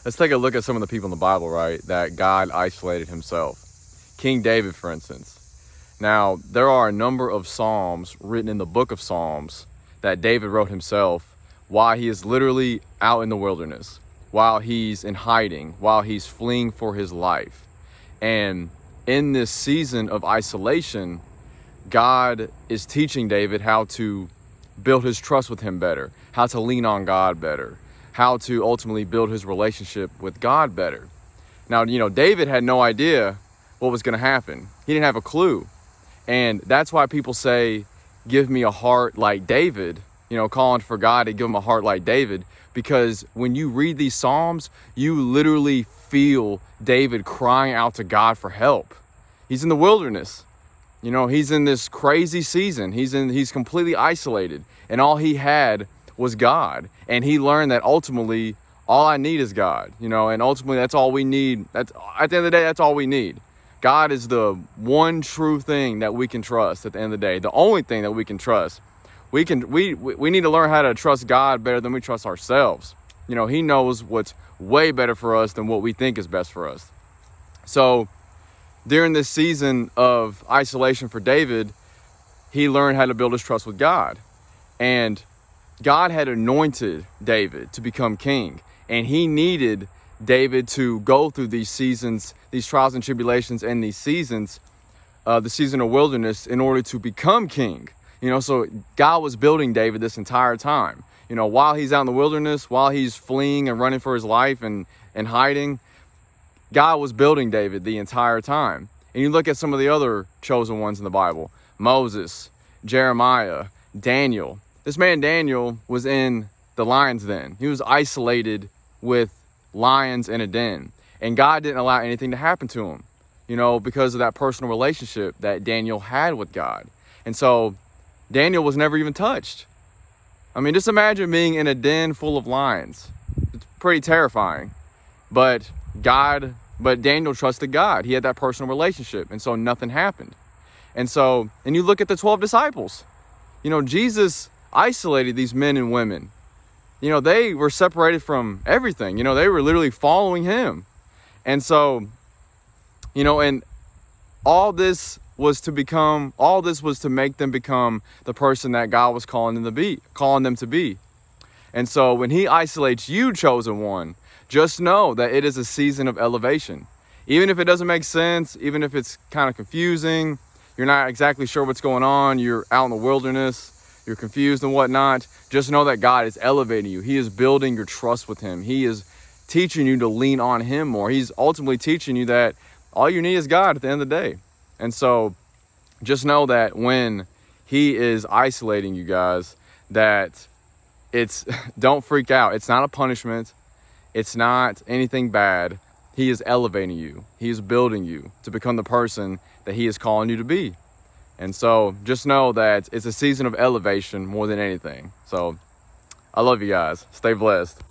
Let's take a look at some of the people in the Bible, right, that God isolated himself. King David, for instance. Now, there are a number of Psalms written in the book of Psalms that David wrote himself while he is literally out in the wilderness, while he's in hiding, while he's fleeing for his life. And in this season of isolation, God is teaching David how to build his trust with him better, how to lean on God better, how to ultimately build his relationship with God better. Now, David had no idea what was going to happen. He didn't have a clue. And that's why people say, give me a heart like David, calling for God to give him a heart like David, because when you read these Psalms, you literally feel David crying out to God for help. He's in the wilderness. He's in this crazy season. He's completely isolated, and all he had was God. And he learned that ultimately all I need is God, and ultimately that's all we need. That's, at the end of the day, that's all we need. God is the one true thing that we can trust at the end of the day. The only thing that we can trust. We need to learn how to trust God better than we trust ourselves. He knows what's way better for us than what we think is best for us. So during this season of isolation for David, he learned how to build his trust with God. And God had anointed David to become king. And he needed David to go through these seasons, these trials and tribulations and these seasons, the season of wilderness, in order to become king. So God was building David this entire time. While he's out in the wilderness, while he's fleeing and running for his life and hiding, God was building David the entire time. And you look at some of the other chosen ones in the Bible: Moses, Jeremiah, Daniel. This man Daniel was in the lion's den. He was isolated with lions in a den. And God didn't allow anything to happen to him, because of that personal relationship that Daniel had with God. And so Daniel was never even touched. I mean, just imagine being in a den full of lions. It's pretty terrifying. But Daniel trusted God. He had that personal relationship. And so nothing happened. And you look at the 12 disciples. Jesus isolated these men and women. They were separated from everything. They were literally following him. And so, and all this was to make them become the person that God was calling them to be. And so when he isolates you, chosen one, just know that it is a season of elevation. Even if it doesn't make sense, even if it's kind of confusing, you're not exactly sure what's going on, you're out in the wilderness, you're confused and whatnot, just know that God is elevating you. He is building your trust with him. He is teaching you to lean on him more. He's ultimately teaching you that all you need is God at the end of the day. And so just know that when he is isolating you guys, that don't freak out. It's not a punishment. It's not anything bad. He is elevating you. He is building you to become the person that he is calling you to be. And so just know that it's a season of elevation more than anything. So I love you guys. Stay blessed.